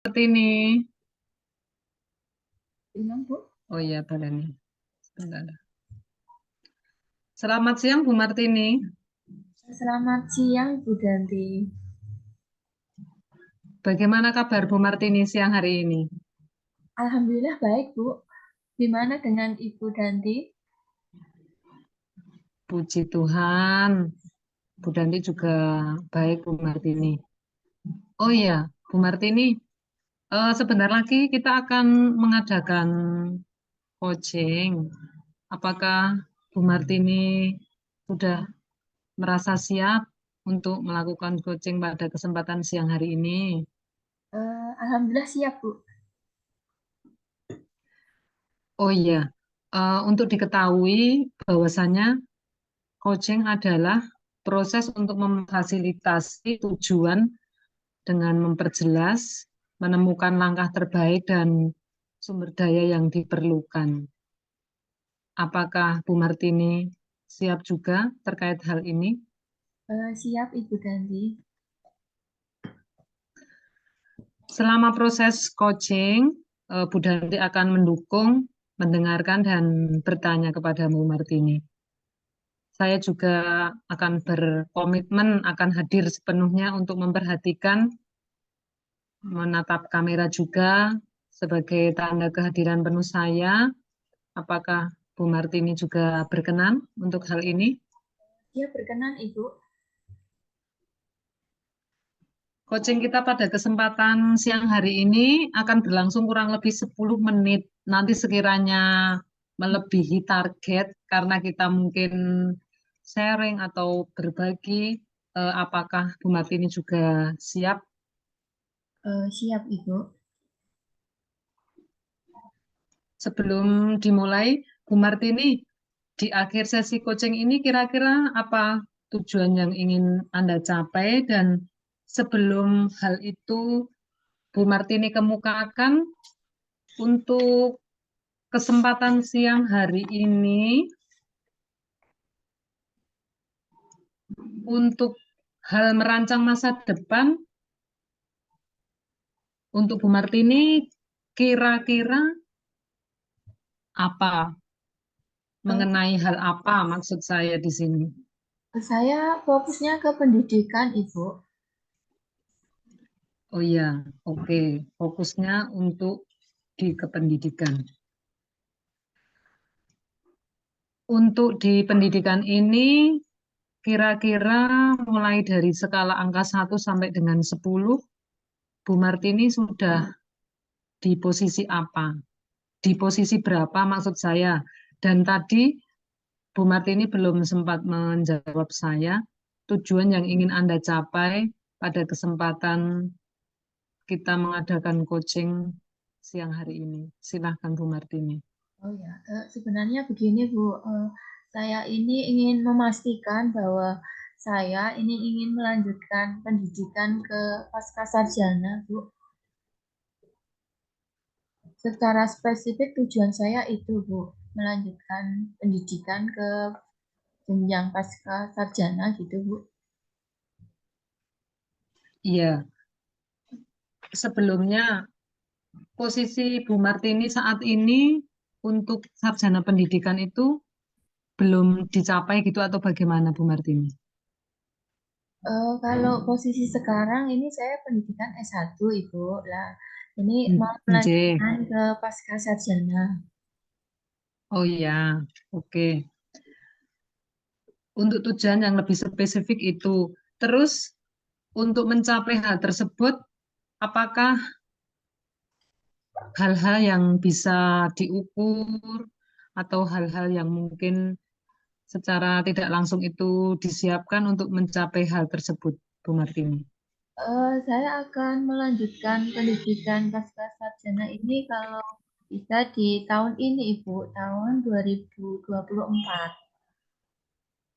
Martini. Bilang, Bu. Oh iya, boleh nih. Sebentar. Selamat siang, Bu Martini. Selamat siang, Bu Danti. Bagaimana kabar Bu Martini siang hari ini? Alhamdulillah baik, Bu. Gimana dengan Ibu Danti? Puji Tuhan, Bu Danti juga baik, Bu Martini. Oh iya, Bu Martini, sebentar lagi kita akan mengadakan coaching. Apakah Bu Martini sudah merasa siap untuk melakukan coaching pada kesempatan siang hari ini? Alhamdulillah siap, Bu. Oh iya, untuk diketahui bahwasannya coaching adalah proses untuk memfasilitasi tujuan dengan memperjelas, menemukan langkah terbaik dan sumber daya yang diperlukan. Apakah Bu Martini siap juga terkait hal ini? Siap, Ibu Danti. Selama proses coaching, Bu Danti akan mendukung, mendengarkan, dan bertanya kepada Bu Martini. Saya juga akan berkomitmen akan hadir sepenuhnya untuk memperhatikan, menatap kamera juga sebagai tanda kehadiran penuh saya. Apakah Bu Martini juga berkenan untuk hal ini? Siap berkenan, Ibu. Coaching kita pada kesempatan siang hari ini akan berlangsung kurang lebih 10 menit. Nanti sekiranya melebihi target karena kita mungkin sharing atau berbagi, apakah Bu Martini juga siap? Siap, Ibu. Sebelum dimulai, Bu Martini, di akhir sesi coaching ini kira-kira apa tujuan yang ingin Anda capai dan sebelum hal itu Bu Martini kemukakan untuk kesempatan siang hari ini untuk hal merancang masa depan untuk Bu Martini kira-kira apa? Eh, Mengenai hal apa maksud saya di sini? saya fokusnya ke pendidikan, Ibu. Oh iya, oke. Fokusnya untuk di kependidikan. Untuk di pendidikan ini, kira-kira mulai dari skala angka 1 sampai dengan 10, Bu Martini sudah di posisi apa? Di posisi berapa maksud saya? Dan tadi Bu Martini belum sempat menjawab saya, tujuan yang ingin Anda capai pada kesempatan kita mengadakan coaching siang hari ini. Silahkan Bu Martini. Oh ya, sebenarnya begini, Bu. Saya ini ingin memastikan bahwa saya ini ingin melanjutkan pendidikan ke pascasarjana, Bu. Secara spesifik tujuan saya itu, Bu, melanjutkan pendidikan ke jenjang pasca sarjana gitu, Bu. Iya, sebelumnya posisi Bu Martini saat ini untuk sarjana pendidikan itu belum dicapai gitu atau bagaimana Bu Martini? Kalau posisi sekarang ini saya pendidikan S1, Ibu. Lah, ini mau Nggih. melanjutkan ke pasca sarjana. Oh iya, oke. Untuk tujuan yang lebih spesifik itu. Terus untuk mencapai hal tersebut, apakah hal-hal yang bisa diukur atau hal-hal yang mungkin secara tidak langsung itu disiapkan untuk mencapai hal tersebut, Bu Martini? Saya akan melanjutkan pendidikan pasca sarjana ini kalau bisa di tahun ini, Ibu, tahun 2024.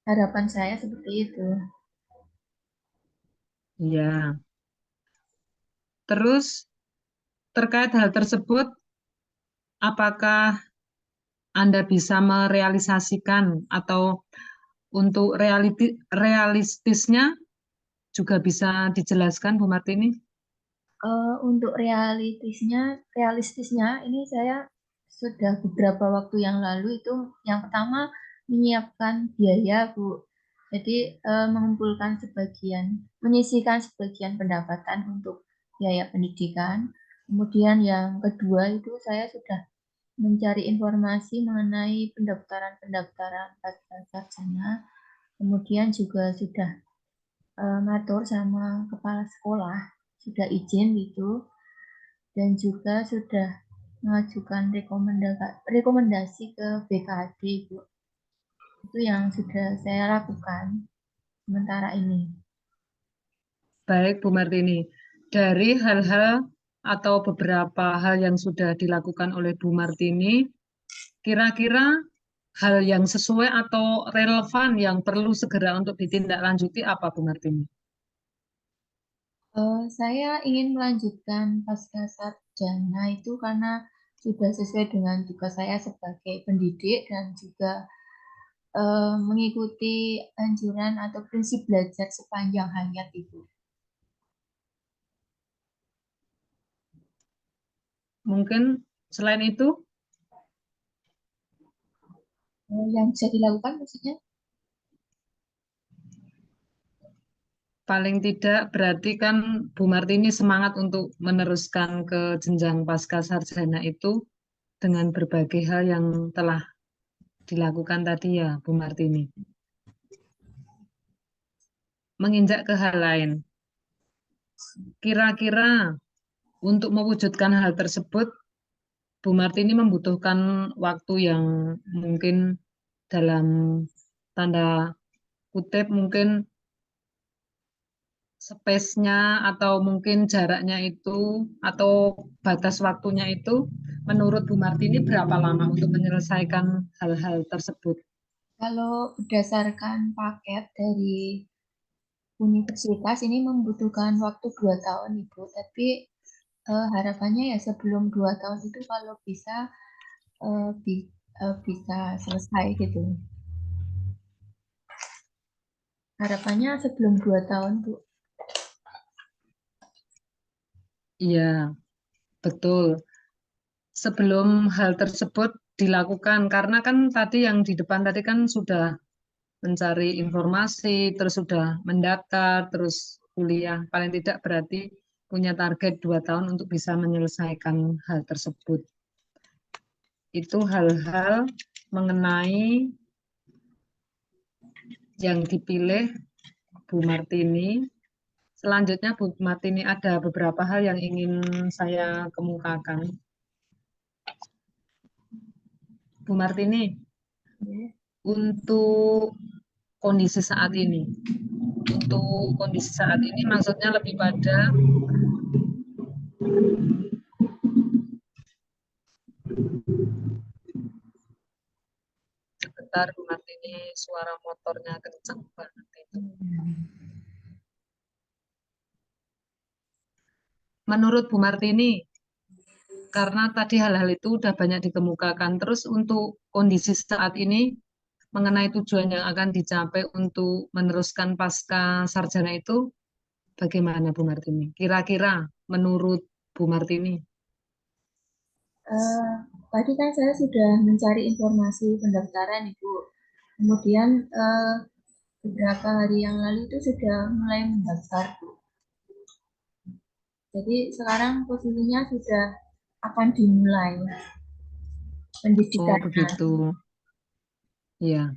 Harapan saya seperti itu. Ya, terus terkait hal tersebut, apakah Anda bisa merealisasikan atau untuk realistisnya juga bisa dijelaskan, Bu Martini? Untuk realistisnya ini saya sudah beberapa waktu yang lalu itu yang pertama menyiapkan biaya, Bu. Jadi mengumpulkan menyisihkan sebagian pendapatan untuk biaya pendidikan. Kemudian yang kedua itu saya sudah mencari informasi mengenai pendaftaran pasca sarjana. Kemudian juga sudah ngatur sama kepala sekolah, sudah izin gitu, dan juga sudah mengajukan rekomendasi ke BKD, Bu. Itu yang sudah saya lakukan sementara ini. Baik, Bu Martini. Dari hal-hal atau beberapa hal yang sudah dilakukan oleh Bu Martini, kira-kira hal yang sesuai atau relevan yang perlu segera untuk ditindaklanjuti apa, Bu Martini? Saya ingin melanjutkan pasca sarjana itu karena sudah sesuai dengan tugas saya sebagai pendidik dan juga mengikuti anjuran atau prinsip belajar sepanjang hayat itu. Mungkin selain itu, Yang bisa dilakukan maksudnya? paling tidak berarti kan Bu Martini semangat untuk meneruskan ke jenjang pasca sarjana itu dengan berbagai hal yang telah dilakukan tadi ya, Bu Martini. Menginjak ke hal lain, kira-kira untuk mewujudkan hal tersebut, Bu Martini membutuhkan waktu yang mungkin dalam tanda kutip mungkin space-nya atau mungkin jaraknya itu atau batas waktunya itu menurut Bu Martini berapa lama untuk menyelesaikan hal-hal tersebut? Kalau berdasarkan paket dari universitas ini membutuhkan waktu 2 tahun, Ibu. Tapi harapannya ya sebelum 2 tahun itu kalau bisa bisa selesai gitu. Harapannya sebelum 2 tahun, Bu. Iya, betul. Sebelum hal tersebut dilakukan, karena kan tadi yang di depan tadi kan sudah mencari informasi, terus sudah mendaftar, terus kuliah. Paling tidak berarti punya target 2 tahun untuk bisa menyelesaikan hal tersebut. Itu hal-hal mengenai yang dipilih Bu Martini. Selanjutnya Bu Martini ada beberapa hal yang ingin saya kemukakan. Bu Martini, untuk kondisi saat ini, untuk kondisi saat ini maksudnya lebih pada sebentar Bu Martini, suara motornya kencang banget itu. Menurut Bu Martini, karena tadi hal-hal itu udah banyak dikemukakan, terus untuk kondisi saat ini mengenai tujuan yang akan dicapai untuk meneruskan pasca sarjana itu bagaimana Bu Martini? Kira-kira menurut Bu Martini? Eh, Tadi kan saya sudah mencari informasi pendaftaran, Ibu. Kemudian beberapa hari yang lalu itu sudah mulai mendaftar, Bu. Jadi sekarang posisinya sudah akan dimulai Oh pendidikannya. begitu, ya.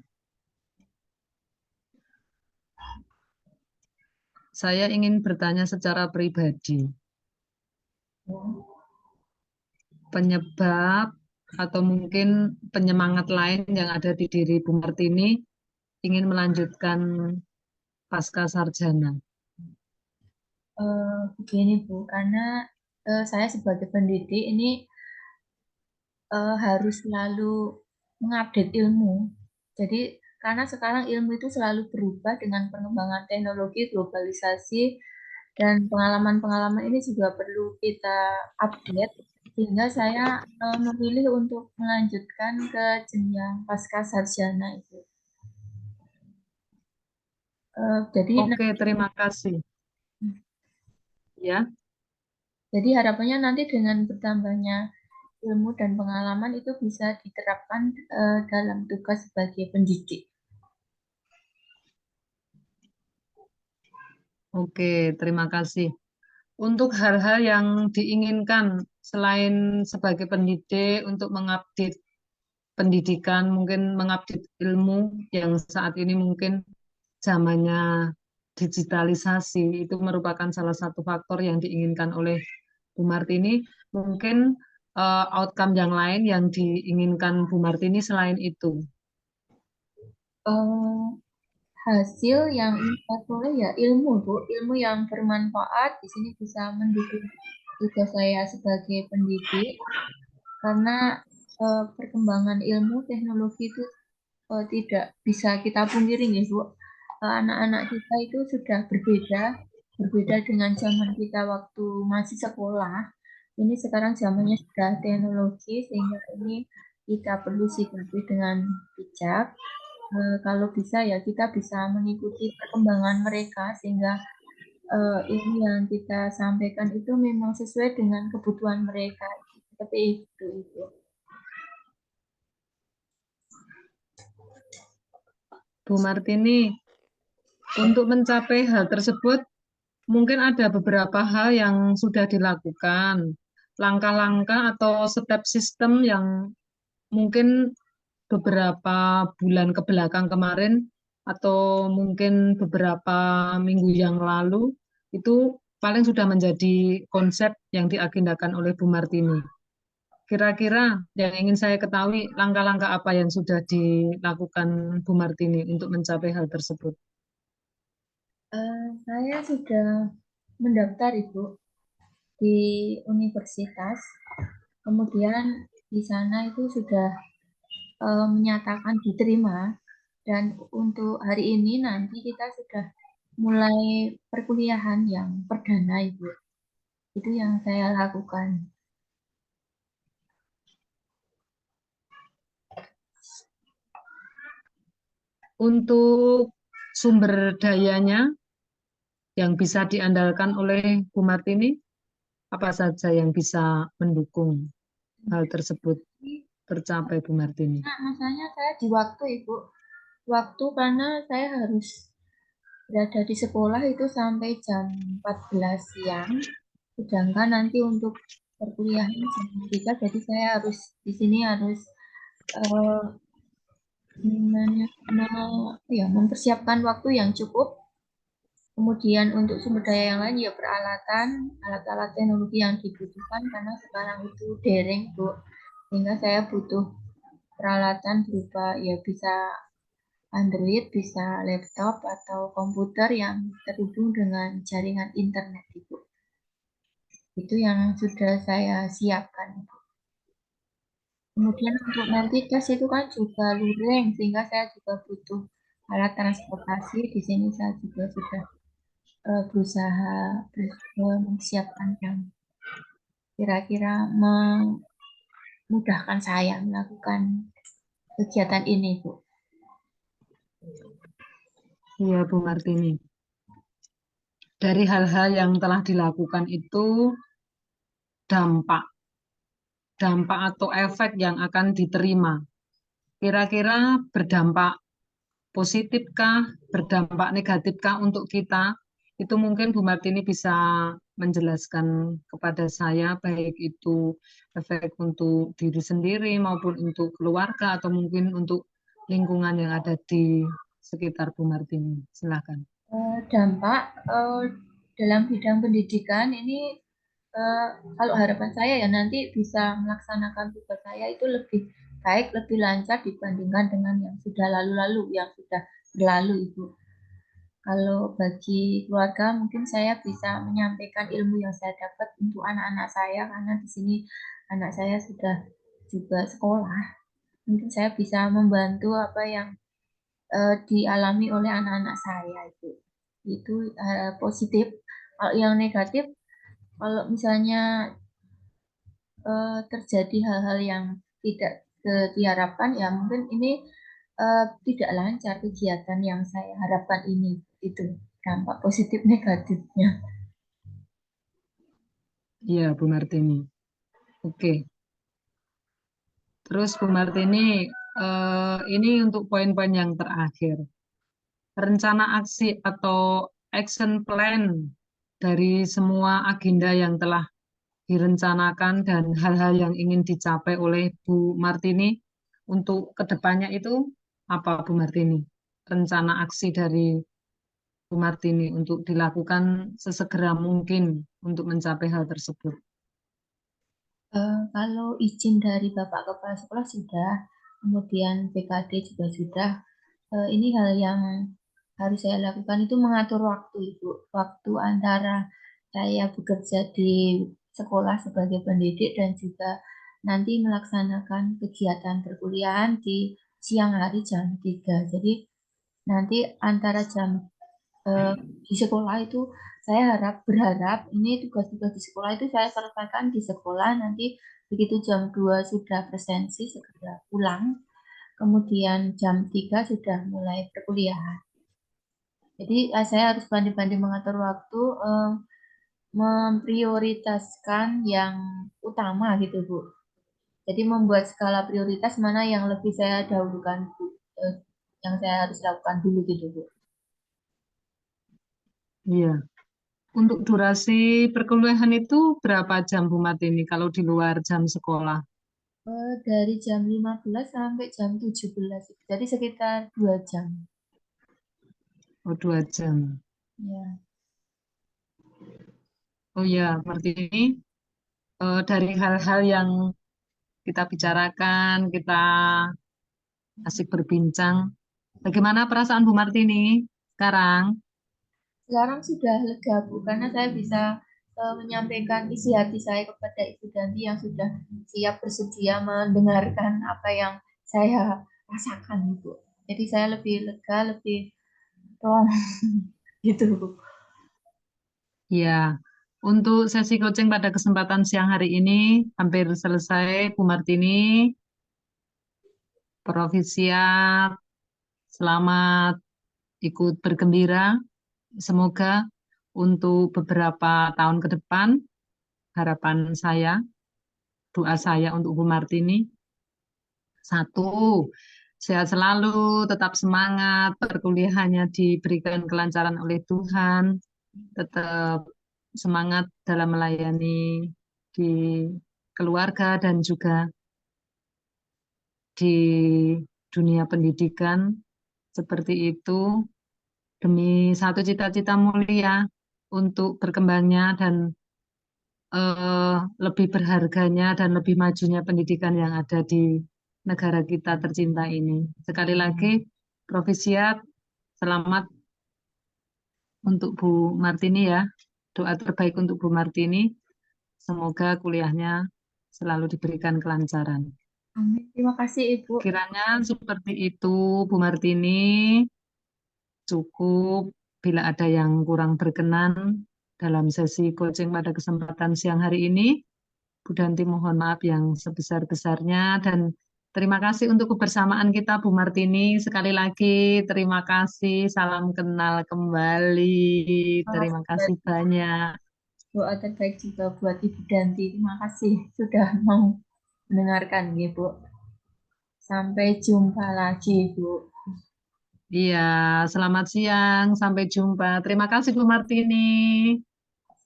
Saya ingin bertanya secara pribadi, penyebab atau mungkin penyemangat lain yang ada di diri Bu Martini ingin melanjutkan pasca sarjana. Begini, Bu, karena saya sebagai pendidik ini harus selalu mengupdate ilmu. Jadi karena sekarang ilmu itu selalu berubah dengan pengembangan teknologi, globalisasi, dan pengalaman-pengalaman ini juga perlu kita update. Sehingga saya memilih untuk melanjutkan ke jenjang pasca sarjana itu. Jadi Oke, terima kasih. Ya, Jadi harapannya nanti dengan bertambahnya ilmu dan pengalaman itu bisa diterapkan dalam tugas sebagai pendidik. Oke, terima kasih. Untuk hal-hal yang diinginkan selain sebagai pendidik untuk mengupdate pendidikan, mungkin mengupdate ilmu yang saat ini mungkin zamannya digitalisasi, itu merupakan salah satu faktor yang diinginkan oleh Bu Martini. Mungkin outcome yang lain yang diinginkan Bu Martini selain itu. Eh, Hasil yang saya peroleh ya ilmu, Bu. Ilmu yang bermanfaat di sini bisa mendukung tugas saya sebagai pendidik karena perkembangan ilmu teknologi itu tidak bisa kita pungkiri ya, Bu. Anak-anak kita itu sudah berbeda dengan zaman kita waktu masih sekolah. Ini sekarang zamannya sudah teknologi, sehingga ini kita perlu sikapi dengan bijak. Kalau bisa ya kita bisa mengikuti perkembangan mereka sehingga ilmu yang kita sampaikan itu memang sesuai dengan kebutuhan mereka. Seperti itu. Bu Martini, untuk mencapai hal tersebut, mungkin ada beberapa hal yang sudah dilakukan, langkah-langkah atau step sistem yang mungkin beberapa bulan ke belakang kemarin atau mungkin beberapa minggu yang lalu itu paling sudah menjadi konsep yang diagendakan oleh Bu Martini. Kira-kira yang ingin saya ketahui langkah-langkah apa yang sudah dilakukan Bu Martini untuk mencapai hal tersebut. Saya sudah mendaftar Ibu di universitas. Kemudian di sana itu sudah menyatakan diterima dan untuk hari ini nanti kita sudah mulai perkuliahan yang perdana Ibu. Itu yang saya lakukan. Untuk sumber dayanya yang bisa diandalkan oleh Bu Martini, apa saja yang bisa mendukung hal tersebut tercapai Bu Martini? Nah, masalahnya saya di waktu Ibu. Waktu karena saya harus berada di sekolah itu sampai jam 14 siang. Sedangkan nanti untuk perkuliahan jam 3, jadi saya harus di sini harus eh, mempersiapkan waktu yang cukup. Kemudian untuk sumber daya yang lain ya peralatan, alat-alat teknologi yang dibutuhkan karena sekarang itu daring, Bu. Sehingga saya butuh peralatan berupa ya bisa Android, bisa laptop atau komputer yang terhubung dengan jaringan internet itu. Itu yang sudah saya siapkan. Kemudian untuk nanti tes itu kan juga luring, sehingga saya juga butuh alat transportasi. Di sini saya juga sudah berusaha mempersiapkan yang kira-kira memudahkan saya melakukan kegiatan ini, Bu. Iya, Bu Martini. Dari hal-hal yang telah dilakukan itu dampak, dampak atau efek yang akan diterima. Kira-kira berdampak positifkah, berdampak negatifkah untuk kita? Itu mungkin Bu Martini bisa menjelaskan kepada saya, baik itu efek untuk diri sendiri maupun untuk keluarga atau mungkin untuk lingkungan yang ada di sekitar Bu Martini. Silakan. Dampak dalam bidang pendidikan ini eh, kalau harapan saya ya nanti bisa melaksanakan tugas saya itu lebih baik, lebih lancar dibandingkan dengan yang sudah lalu-lalu, yang sudah berlalu, Ibu. Kalau bagi keluarga mungkin saya bisa menyampaikan ilmu yang saya dapat untuk anak-anak saya karena di sini anak saya sudah juga sekolah. Mungkin saya bisa membantu apa yang dialami oleh anak-anak saya itu. Itu positif. Kalau yang negatif, kalau misalnya terjadi hal-hal yang tidak diharapkan, ya mungkin ini tidak lancar kegiatan yang saya harapkan ini. Itu dampak positif negatifnya. Iya, Bu Martini. Oke. Terus Bu Martini, ini untuk poin-poin yang terakhir. Rencana aksi atau action plan dari semua agenda yang telah direncanakan dan hal-hal yang ingin dicapai oleh Bu Martini untuk kedepannya itu apa, Bu Martini? Rencana aksi dari Bu Martini untuk dilakukan sesegera mungkin untuk mencapai hal tersebut. Kalau izin dari Bapak Kepala Sekolah sudah, kemudian PKD juga sudah. Ini hal yang harus saya lakukan itu mengatur waktu, Ibu. Waktu antara saya bekerja di sekolah sebagai pendidik dan juga nanti melaksanakan kegiatan perkuliahan di siang hari jam 3. Jadi nanti antara jam di sekolah itu saya berharap ini tugas-tugas di sekolah itu saya selesaikan di sekolah nanti begitu jam 2 sudah presensi segera pulang kemudian jam 3 sudah mulai perkuliahan. Jadi saya harus pandai-pandai mengatur waktu, memprioritaskan yang utama gitu Bu. Jadi membuat skala prioritas mana yang lebih saya dahulukan Bu, yang saya harus lakukan dulu gitu Bu. Iya. Untuk durasi perkuliahan itu berapa jam Bu Martini kalau di luar jam sekolah? Dari jam 15 sampai jam 17, jadi sekitar 2 jam. Oh, 2 jam. Ya, Oh ya, Martini, dari hal-hal yang kita bicarakan, kita asik berbincang. Bagaimana perasaan Bu Martini sekarang? sekarang sudah lega Bu, karena saya bisa menyampaikan isi hati saya kepada Ibu Danti yang sudah siap bersedia mendengarkan apa yang saya rasakan Bu. Jadi saya lebih lega, lebih plong gitu Bu. Ya, untuk sesi coaching pada kesempatan siang hari ini hampir selesai, Bu Martini. Provisiat, selamat ikut bergembira. Semoga untuk beberapa tahun ke depan, harapan saya, doa saya untuk Bu Martini, satu, sehat selalu, tetap semangat, perkuliahannya diberikan kelancaran oleh Tuhan, tetap semangat dalam melayani di keluarga dan juga di dunia pendidikan. Seperti itu, demi satu cita-cita mulia untuk berkembangnya dan lebih berharganya dan lebih majunya pendidikan yang ada di negara kita tercinta ini. Sekali lagi, Provisiat, selamat untuk Bu Martini ya. Doa terbaik untuk Bu Martini. Semoga kuliahnya selalu diberikan kelancaran. Amin. Terima kasih Ibu. Kiranya seperti itu, Bu Martini. Cukup bila ada yang kurang berkenan dalam sesi coaching pada kesempatan siang hari ini. Bu Danti mohon maaf yang sebesar-besarnya dan terima kasih untuk kebersamaan kita Bu Martini. Sekali lagi terima kasih, salam kenal kembali. Terima Terima kasih. kasih banyak. Doa terbaik juga buat Ibu Danti. Terima kasih sudah mau mendengarkan Ibu. Sampai jumpa lagi Ibu. Iya, selamat siang, sampai jumpa. Terima kasih Bu Martini.